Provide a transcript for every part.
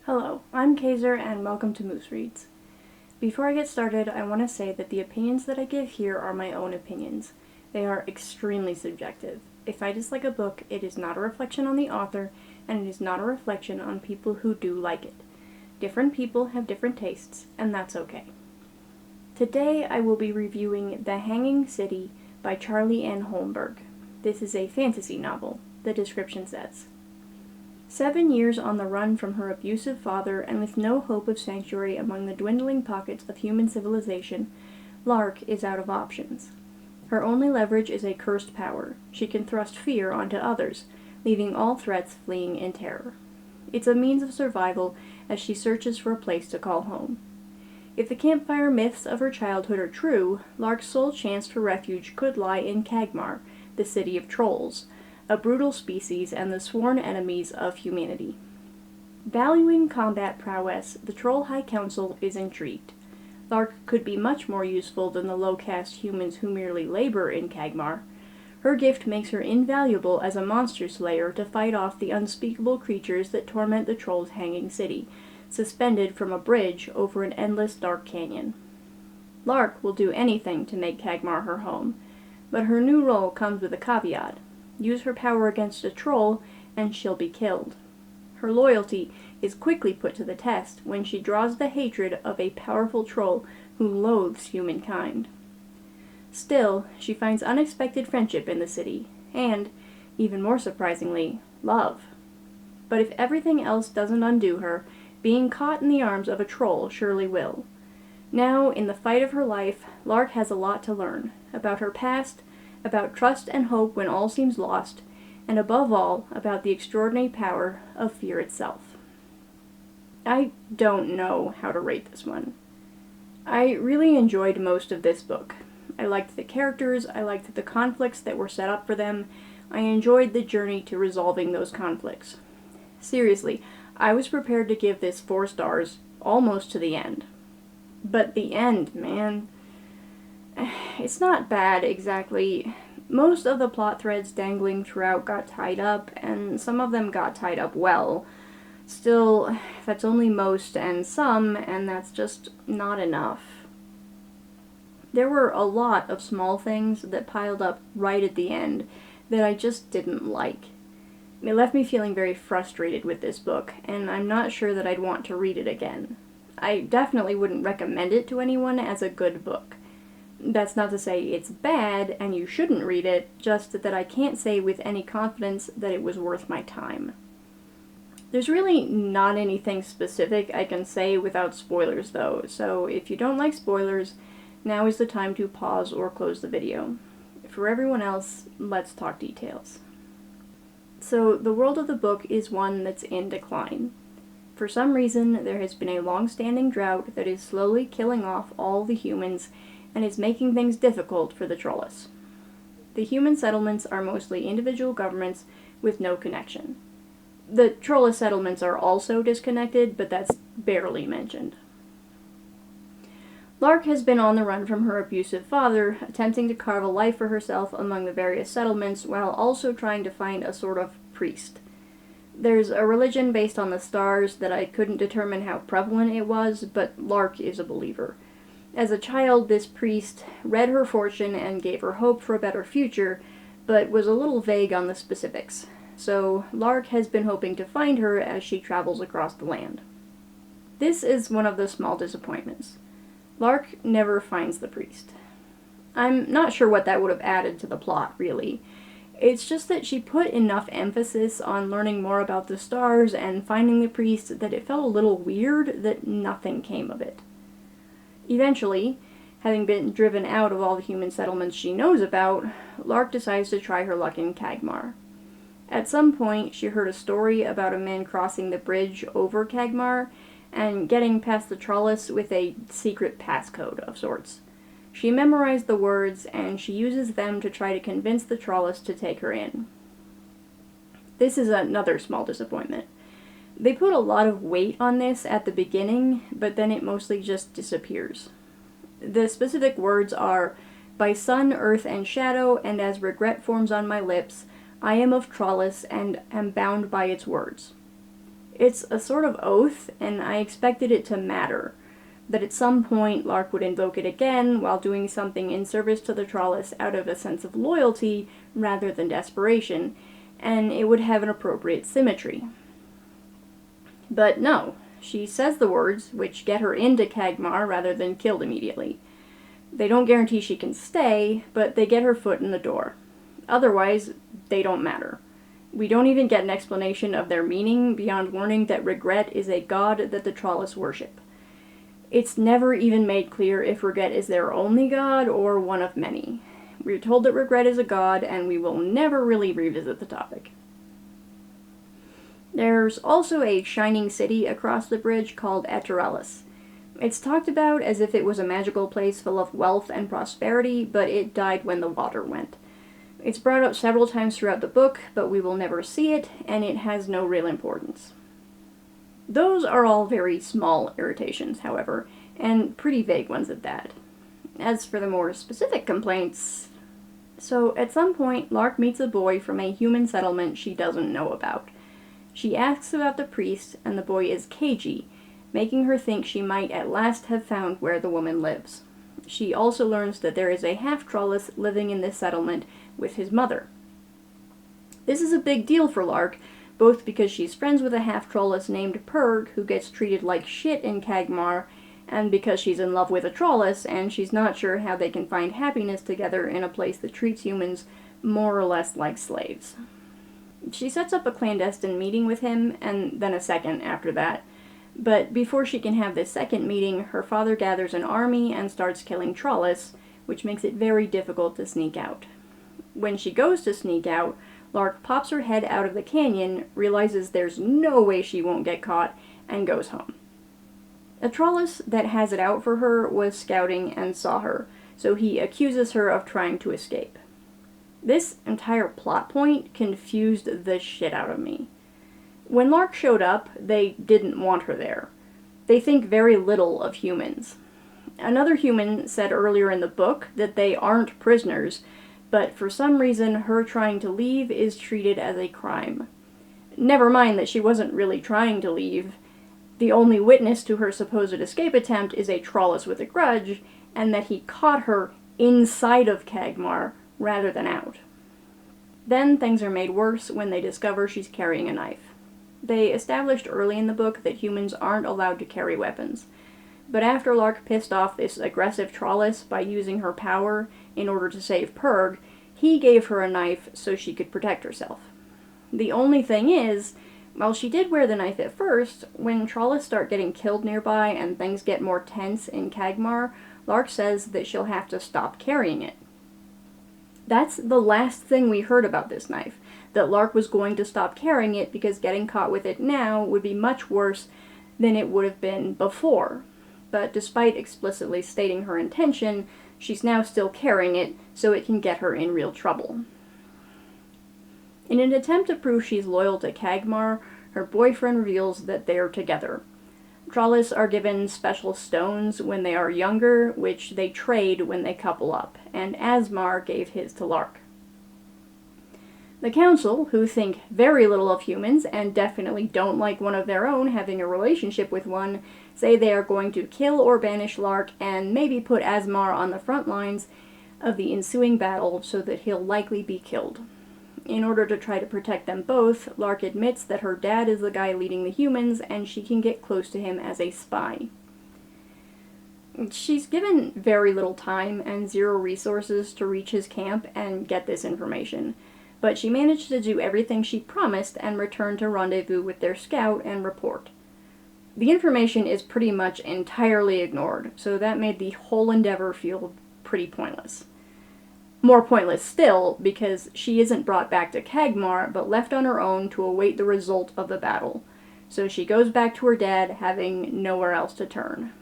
Hello, I'm Kaiser and welcome to Moose Reads. Before I get started, I want to say that the opinions that I give here are my own opinions. They are extremely subjective. If I dislike a book, it is not a reflection on the author, and it is not a reflection on people who do like it. Different people have different tastes, and that's okay. Today I will be reviewing The Hanging City by Charlie N. Holmberg. This is a fantasy novel, the description says. 7 years on the run from her abusive father and with no hope of sanctuary among the dwindling pockets of human civilization, Lark is out of options. Her only leverage is a cursed power. She can thrust fear onto others, leaving all threats fleeing in terror. It's a means of survival as she searches for a place to call home. If the campfire myths of her childhood are true, Lark's sole chance for refuge could lie in Kagmar, the city of trolls, a brutal species and the sworn enemies of humanity. Valuing combat prowess, the Troll High Council is intrigued. Lark could be much more useful than the low-caste humans who merely labor in Kagmar. Her gift makes her invaluable as a monster slayer to fight off the unspeakable creatures that torment the Troll's hanging city, suspended from a bridge over an endless dark canyon. Lark will do anything to make Kagmar her home, but her new role comes with a caveat. Use her power against a troll, and she'll be killed. Her loyalty is quickly put to the test when she draws the hatred of a powerful troll who loathes humankind. Still, she finds unexpected friendship in the city, and, even more surprisingly, love. But if everything else doesn't undo her, being caught in the arms of a troll surely will. Now, in the fight of her life, Lark has a lot to learn, about her past, about trust and hope when all seems lost, and above all, about the extraordinary power of fear itself. I don't know how to rate this one. I really enjoyed most of this book. I liked the characters, I liked the conflicts that were set up for them, I enjoyed the journey to resolving those conflicts. Seriously, I was prepared to give this 4 stars, almost to the end. But the end, man. It's not bad, exactly. Most of the plot threads dangling throughout got tied up, and some of them got tied up well. Still, that's only most and some, and that's just not enough. There were a lot of small things that piled up right at the end that I just didn't like. It left me feeling very frustrated with this book, and I'm not sure that I'd want to read it again. I definitely wouldn't recommend it to anyone as a good book. That's not to say it's bad and you shouldn't read it, just that I can't say with any confidence that it was worth my time. There's really not anything specific I can say without spoilers though, so if you don't like spoilers, now is the time to pause or close the video. For everyone else, let's talk details. So the world of the book is one that's in decline. For some reason, there has been a long-standing drought that is slowly killing off all the humans and is making things difficult for the Trolls. The human settlements are mostly individual governments with no connection. The Troll settlements are also disconnected, but that's barely mentioned. Lark has been on the run from her abusive father, attempting to carve a life for herself among the various settlements while also trying to find a sort of priest. There's a religion based on the stars that I couldn't determine how prevalent it was, but Lark is a believer. As a child, this priest read her fortune and gave her hope for a better future, but was a little vague on the specifics. So Lark has been hoping to find her as she travels across the land. This is one of the small disappointments. Lark never finds the priest. I'm not sure what that would have added to the plot, really. It's just that she put enough emphasis on learning more about the stars and finding the priest that it felt a little weird that nothing came of it. Eventually, having been driven out of all the human settlements she knows about, Lark decides to try her luck in Kagmar. At some point, she heard a story about a man crossing the bridge over Kagmar and getting past the Trolls with a secret passcode of sorts. She memorized the words, and she uses them to try to convince the Trolls to take her in. This is another small disappointment. They put a lot of weight on this at the beginning, but then it mostly just disappears. The specific words are, "By sun, earth, and shadow, and as regret forms on my lips, I am of Trolls and am bound by its words." It's a sort of oath, and I expected it to matter. That at some point Lark would invoke it again while doing something in service to the Trollis out of a sense of loyalty rather than desperation, and it would have an appropriate symmetry. But no, she says the words, which get her into Kagmar rather than killed immediately. They don't guarantee she can stay, but they get her foot in the door. Otherwise, they don't matter. We don't even get an explanation of their meaning beyond learning that Regret is a god that the Trollis worship. It's never even made clear if Regret is their only god or one of many. We're told that Regret is a god, and we will never really revisit the topic. There's also a shining city across the bridge called Eterelis. It's talked about as if it was a magical place full of wealth and prosperity, but it died when the water went. It's brought up several times throughout the book, but we will never see it, and it has no real importance. Those are all very small irritations, however, and pretty vague ones at that. As for the more specific complaints... So, at some point, Lark meets a boy from a human settlement she doesn't know about. She asks about the priest, and the boy is cagey, making her think she might at last have found where the woman lives. She also learns that there is a half-Trollis living in this settlement with his mother. This is a big deal for Lark, both because she's friends with a half-Trollis named Purg, who gets treated like shit in Kagmar, and because she's in love with a Trollis, and she's not sure how they can find happiness together in a place that treats humans more or less like slaves. She sets up a clandestine meeting with him, and then a second after that. But before she can have this second meeting, her father gathers an army and starts killing Trollis, which makes it very difficult to sneak out. When she goes to sneak out, Lark pops her head out of the canyon, realizes there's no way she won't get caught, and goes home. A Trollis that has it out for her was scouting and saw her, so he accuses her of trying to escape. This entire plot point confused the shit out of me. When Lark showed up, they didn't want her there. They think very little of humans. Another human said earlier in the book that they aren't prisoners, but for some reason her trying to leave is treated as a crime. Never mind that she wasn't really trying to leave. The only witness to her supposed escape attempt is a Trollis with a grudge, and that he caught her inside of Kagmar rather than out. Then things are made worse when they discover she's carrying a knife. They established early in the book that humans aren't allowed to carry weapons, but after Lark pissed off this aggressive Trollis by using her power in order to save Purg, he gave her a knife so she could protect herself. The only thing is, while she did wear the knife at first, when Trollis start getting killed nearby and things get more tense in Kagmar, Lark says that she'll have to stop carrying it. That's the last thing we heard about this knife, that Lark was going to stop carrying it because getting caught with it now would be much worse than it would have been before. But despite explicitly stating her intention, she's now still carrying it so it can get her in real trouble. In an attempt to prove she's loyal to Kagmar, her boyfriend reveals that they're together. Trollis are given special stones when they are younger, which they trade when they couple up, and Asmar gave his to Lark. The Council, who think very little of humans and definitely don't like one of their own having a relationship with one, say they are going to kill or banish Lark and maybe put Asmar on the front lines of the ensuing battle so that he'll likely be killed. In order to try to protect them both, Lark admits that her dad is the guy leading the humans and she can get close to him as a spy. She's given very little time and zero resources to reach his camp and get this information, but she managed to do everything she promised and return to rendezvous with their scout and report. The information is pretty much entirely ignored, so that made the whole endeavor feel pretty pointless. More pointless still, because she isn't brought back to Kagmar, but left on her own to await the result of the battle. So she goes back to her dad, having nowhere else to turn.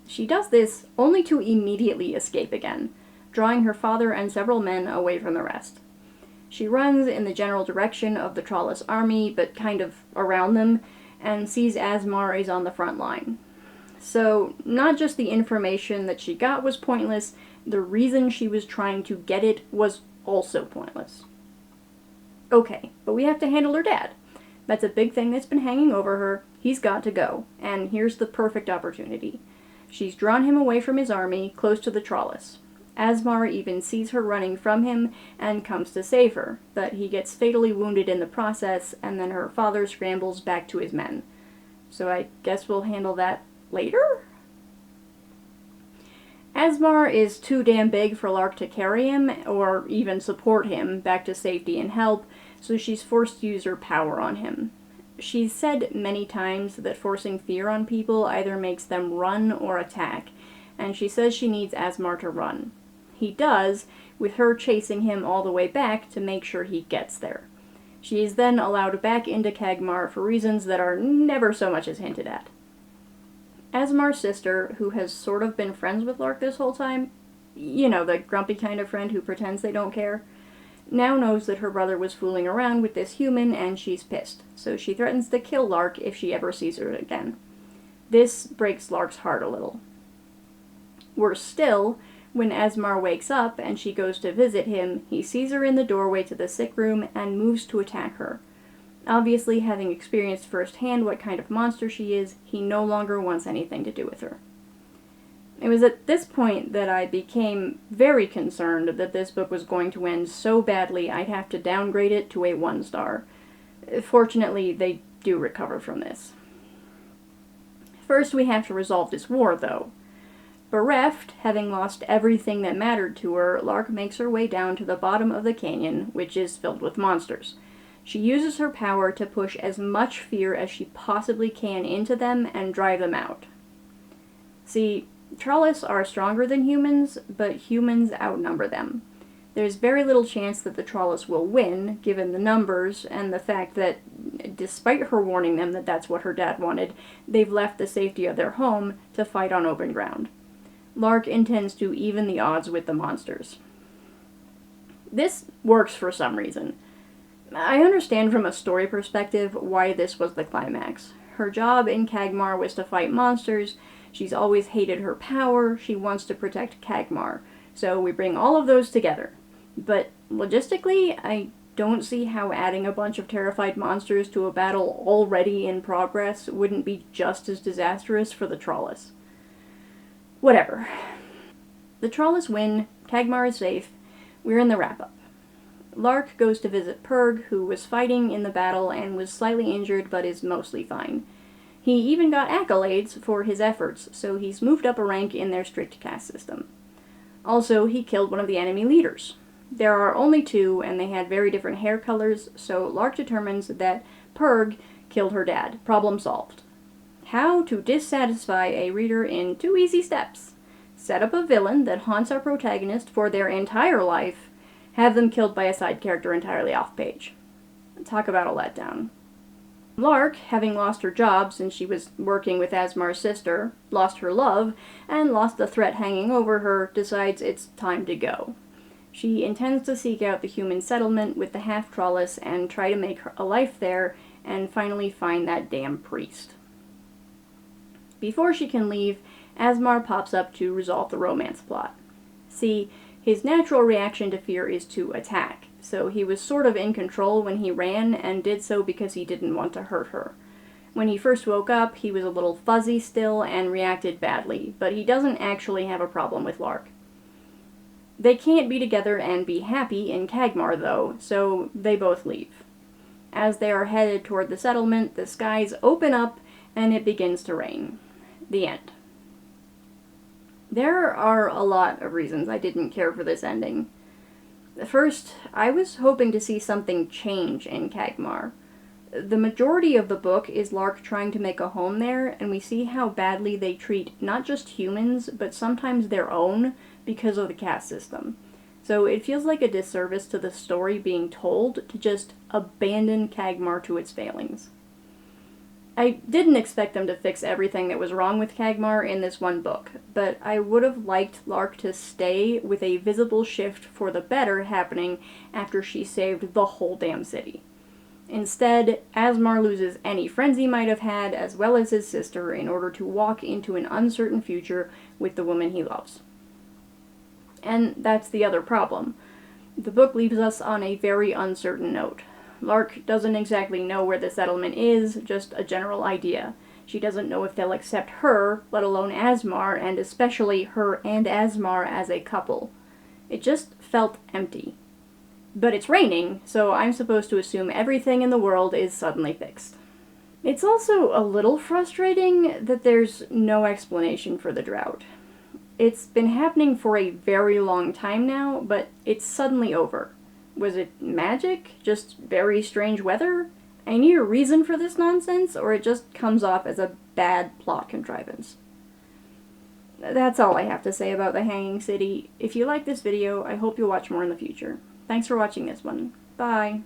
She does this only to immediately escape again, drawing her father and several men away from the rest. She runs in the general direction of the Trollis army, but kind of around them, and sees Asmar is on the front line. So, not just the information that she got was pointless, the reason she was trying to get it was also pointless. Okay, but we have to handle her dad. That's a big thing that's been hanging over her. He's got to go, and here's the perfect opportunity. She's drawn him away from his army, close to the Trollis. Asmar even sees her running from him and comes to save her, but he gets fatally wounded in the process, and then her father scrambles back to his men. So I guess we'll handle that later? Asmar is too damn big for Lark to carry him, or even support him back to safety and help, so she's forced to use her power on him. She's said many times that forcing fear on people either makes them run or attack, and she says she needs Asmar to run. He does, with her chasing him all the way back to make sure he gets there. She is then allowed back into Kagmar for reasons that are never so much as hinted at. Asmar's sister, who has sort of been friends with Lark this whole time, you know, the grumpy kind of friend who pretends they don't care, now knows that her brother was fooling around with this human and she's pissed, so she threatens to kill Lark if she ever sees her again. This breaks Lark's heart a little. Worse still, when Asmar wakes up and she goes to visit him, he sees her in the doorway to the sick room and moves to attack her. Obviously, having experienced firsthand what kind of monster she is, he no longer wants anything to do with her. It was at this point that I became very concerned that this book was going to end so badly I'd have to downgrade it to a 1-star. Fortunately, they do recover from this. First, we have to resolve this war, though. Bereft, having lost everything that mattered to her, Lark makes her way down to the bottom of the canyon, which is filled with monsters. She uses her power to push as much fear as she possibly can into them and drive them out. See, Trollis are stronger than humans, but humans outnumber them. There's very little chance that the Trollis will win, given the numbers, and the fact that, despite her warning them that that's what her dad wanted, they've left the safety of their home to fight on open ground. Lark intends to even the odds with the monsters. This works for some reason. I understand from a story perspective why this was the climax. Her job in Kagmar was to fight monsters. She's always hated her power. She wants to protect Kagmar. So we bring all of those together. But logistically, I don't see how adding a bunch of terrified monsters to a battle already in progress wouldn't be just as disastrous for the Trollis. Whatever. The Trollis win. Kagmar is safe. We're in the wrap-up. Lark goes to visit Purg, who was fighting in the battle and was slightly injured but is mostly fine. He even got accolades for his efforts, so he's moved up a rank in their strict caste system. Also, he killed one of the enemy leaders. There are only 2, and they had very different hair colors, so Lark determines that Purg killed her dad. Problem solved. How to dissatisfy a reader in 2 easy steps. Set up a villain that haunts our protagonist for their entire life, have them killed by a side character entirely off-page. Talk about a letdown. Lark, having lost her job since she was working with Asmar's sister, lost her love, and lost the threat hanging over her, decides it's time to go. She intends to seek out the human settlement with the half-Trollis and try to make a life there, and finally find that damn priest. Before she can leave, Asmar pops up to resolve the romance plot. See, his natural reaction to fear is to attack, so he was sort of in control when he ran, and did so because he didn't want to hurt her. When he first woke up, he was a little fuzzy still and reacted badly, but he doesn't actually have a problem with Lark. They can't be together and be happy in Kagmar, though, so they both leave. As they are headed toward the settlement, the skies open up and it begins to rain. The end. There are a lot of reasons I didn't care for this ending. First, I was hoping to see something change in Kagmar. The majority of the book is Lark trying to make a home there, and we see how badly they treat not just humans, but sometimes their own, because of the caste system. So it feels like a disservice to the story being told to just abandon Kagmar to its failings. I didn't expect them to fix everything that was wrong with Kagmar in this one book, but I would have liked Lark to stay with a visible shift for the better happening after she saved the whole damn city. Instead, Asmar loses any friends he might have had, as well as his sister, in order to walk into an uncertain future with the woman he loves. And that's the other problem. The book leaves us on a very uncertain note. Lark doesn't exactly know where the settlement is, just a general idea. She doesn't know if they'll accept her, let alone Asmar, and especially her and Asmar as a couple. It just felt empty. But it's raining, so I'm supposed to assume everything in the world is suddenly fixed. It's also a little frustrating that there's no explanation for the drought. It's been happening for a very long time now, but it's suddenly over. Was it magic? Just very strange weather? I need a reason for this nonsense, or it just comes off as a bad plot contrivance. That's all I have to say about the Hanging City. If you like this video, I hope you'll watch more in the future. Thanks for watching this one. Bye!